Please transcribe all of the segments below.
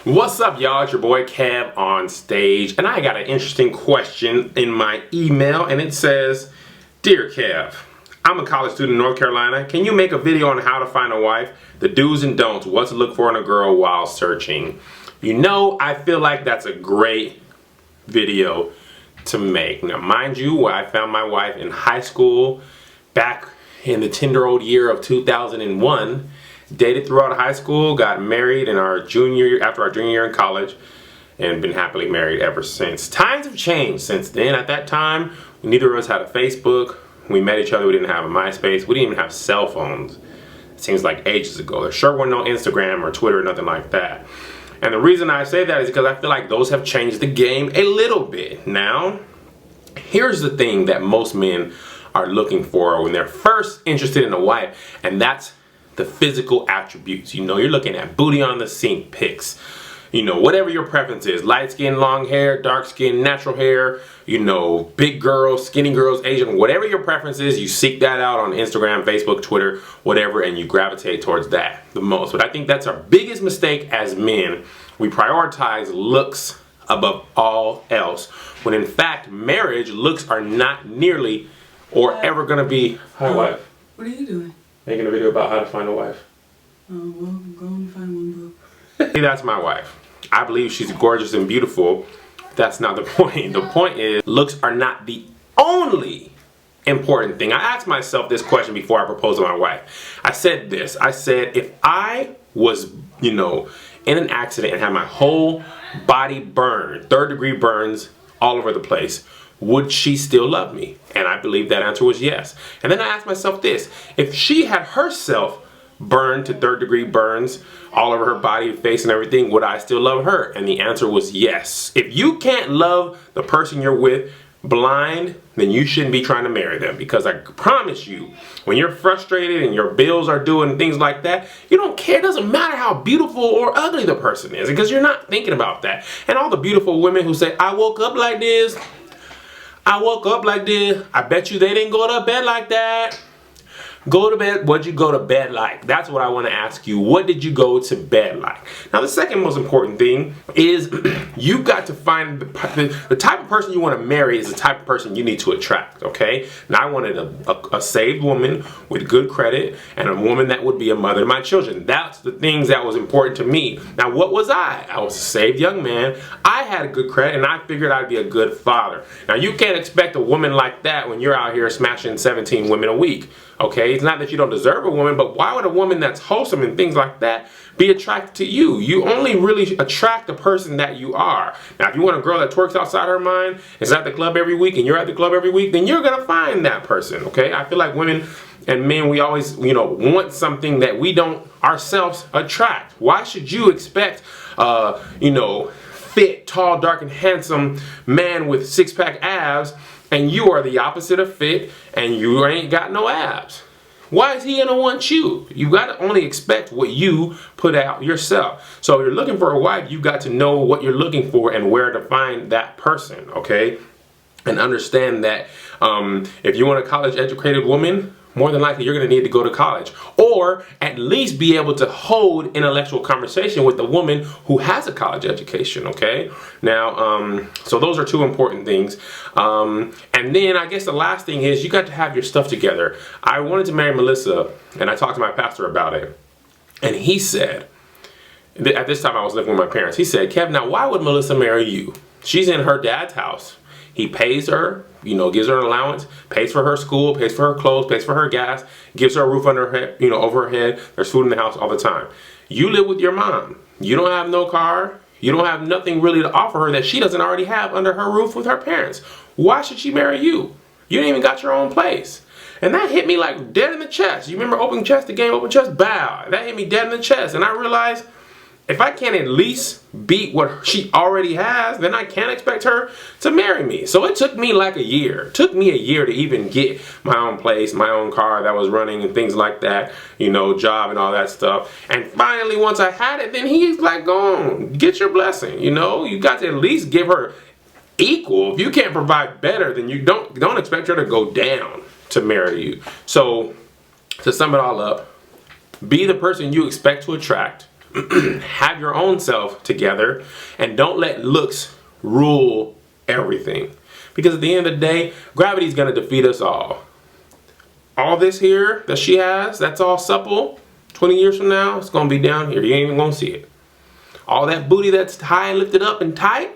What's up, y'all? It's your boy Kev on stage, and I got an interesting question in my email, and it says, Dear Kev, I'm a college student in North Carolina. Can you make a video on how to find a wife? The do's and don'ts, what to look for in a girl while searching. You know, I feel like that's a great video to make. Now, mind you, I found my wife in high school back in the tender old year of 2001. Dated throughout high school, got married in after our junior year in college, and been happily married ever since. Times have changed since then. At that time, neither of us had a Facebook. When we met each other, we didn't have a MySpace. We didn't even have cell phones. It seems like ages ago. There sure wasn't no Instagram or Twitter or nothing like that. And the reason I say that is because I feel like those have changed the game a little bit. Now, here's the thing that most men are looking for when they're first interested in a wife, and that's the physical attributes. You know, you're looking at booty on the sink pics. You know, whatever your preference is, light skin, long hair, dark skin, natural hair, you know, big girls, skinny girls, Asian, whatever your preference is, you seek that out on Instagram, Facebook, Twitter, whatever, and you gravitate towards that the most. But I think that's our biggest mistake as men. We prioritize looks above all else, when in fact, marriage, looks are not nearly or ever gonna be. Hi, wife. What are you doing? Making a video about how to find a wife. Well, go and find one, bro. That's my wife. I believe she's gorgeous and beautiful. That's not the point. The point is, looks are not the only important thing. I asked myself this question before I proposed to my wife. I said this. I said, if I was, you know, in an accident and had my whole body burned, third-degree burns all over the place, would she still love me? And I believe that answer was yes. And then I asked myself this: if she had herself burned to third-degree burns all over her body, face, and everything, would I still love her? And the answer was yes. If you can't love the person you're with blind, then you shouldn't be trying to marry them, because I promise you, when you're frustrated and your bills are due and things like that, you don't care. It doesn't matter how beautiful or ugly the person is, because you're not thinking about that. And all the beautiful women who say, I woke up like this, I woke up like this, I bet you they didn't go to bed like that. Go to bed, what'd you go to bed like? That's what I want to ask you. What did you go to bed like? Now, the second most important thing is you've got to find the type of person you want to marry is the type of person you need to attract, okay? Now, I wanted a saved woman with good credit and a woman that would be a mother to my children. That's the things that was important to me. Now, what was I? I was a saved young man. I had a good credit, and I figured I'd be a good father. Now, you can't expect a woman like that when you're out here smashing 17 women a week. Okay, it's not that you don't deserve a woman, but why would a woman that's wholesome and things like that be attracted to you? You only really attract the person that you are. Now, if you want a girl that twerks outside her mind, is at the club every week, and you're at the club every week, then you're gonna find that person. Okay, I feel like women and men, we always, you know, want something that we don't ourselves attract. Why should you expect, you know, fit, tall, dark, and handsome man with six-pack abs, and you are the opposite of fit, and you ain't got no abs? Why is he gonna want you? You gotta only expect what you put out yourself. So if you're looking for a wife, you got to know what you're looking for and where to find that person, okay? And understand that if you want a college-educated woman, more than likely you're going to need to go to college, or at least be able to hold intellectual conversation with a woman who has a college education, okay? Now, so those are two important things. And then I guess the last thing is you got to have your stuff together. I wanted to marry Melissa, and I talked to my pastor about it, and he said, at this time I was living with my parents, he said, Kev, now why would Melissa marry you? She's in her dad's house. He pays her, you know, gives her an allowance, pays for her school, pays for her clothes, pays for her gas, gives her a roof under her head, you know, over her head. There's food in the house all the time. You live with your mom. You don't have no car. You don't have nothing really to offer her that she doesn't already have under her roof with her parents. Why should she marry you? You ain't even got your own place. And that hit me like dead in the chest. You remember Open Chest, the game Open Chest? Bow. That hit me dead in the chest. And I realized, if I can't at least beat what she already has, then I can't expect her to marry me. So it took me like a year. It took me a year to even get my own place, my own car that was running and things like that, you know, job and all that stuff. And finally, once I had it, then he's like, go on, get your blessing. You know, you got to at least give her equal. If you can't provide better, then you don't expect her to go down to marry you. So to sum it all up, be the person you expect to attract Have your own self together and don't let looks rule everything. Because at the end of the day, gravity is going to defeat us all. All this here that she has, that's all supple, 20 years from now, it's going to be down here. You ain't even going to see it. All that booty that's high and lifted up and tight,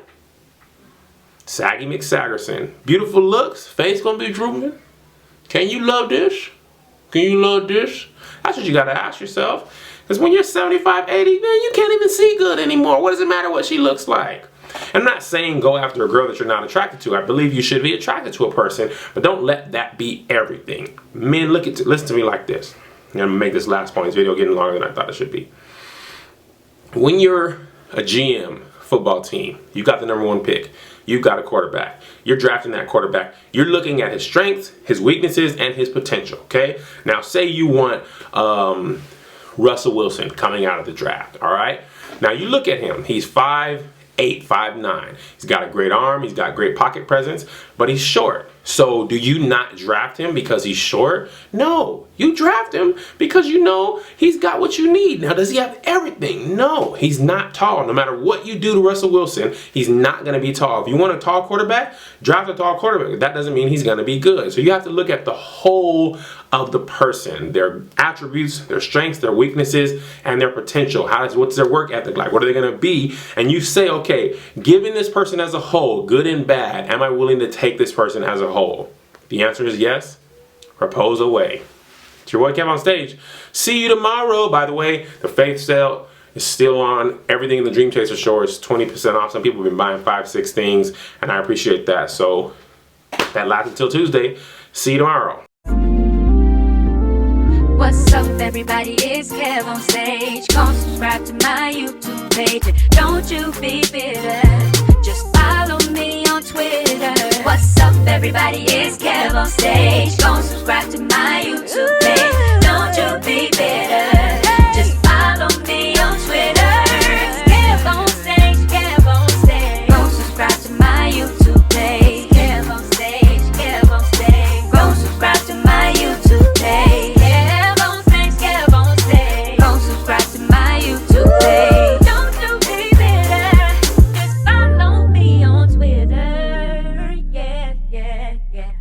saggy McSaggerson. Beautiful looks, face going to be drooping. Can you love this? Can you love this? That's what you got to ask yourself. Because when you're 75, 80, man, you can't even see good anymore. What does it matter what she looks like? I'm not saying go after a girl that you're not attracted to. I believe you should be attracted to a person, but don't let that be everything. Men, listen to me like this. I'm going to make this last point. This video getting longer than I thought it should be. When you're a GM football team, you got the #1 pick. You've got a quarterback. You're drafting that quarterback. You're looking at his strengths, his weaknesses, and his potential, okay? Now, say you want Russell Wilson coming out of the draft, all right? Now, you look at him. He's 5'8", 5'9". He's got a great arm. He's got great pocket presence, but he's short. So do you not draft him because he's short? No, you draft him because you know he's got what you need. Now, does he have everything? No, he's not tall. No matter what you do to Russell Wilson, he's not going to be tall. If you want a tall quarterback, draft a tall quarterback. That doesn't mean he's going to be good. So you have to look at the whole of the person, their attributes, their strengths, their weaknesses, and their potential. What's their work ethic like? What are they going to be? And you say, okay, given this person as a whole, good and bad, am I willing to take this person as a whole? The answer is yes. Propose away. It's your boy KevOnStage. See you tomorrow. By the way, the Faith sale is still on. Everything in the Dream Chaser store is 20% off. Some people have been buying 5, 6 things, and I appreciate that. So that lasts until Tuesday. See you tomorrow. What's up, everybody? It's KevOnStage. Go subscribe to my YouTube page. Don't you be bitter. Just follow me on Twitter. What's up, everybody? It's KevOnStage. Go subscribe to my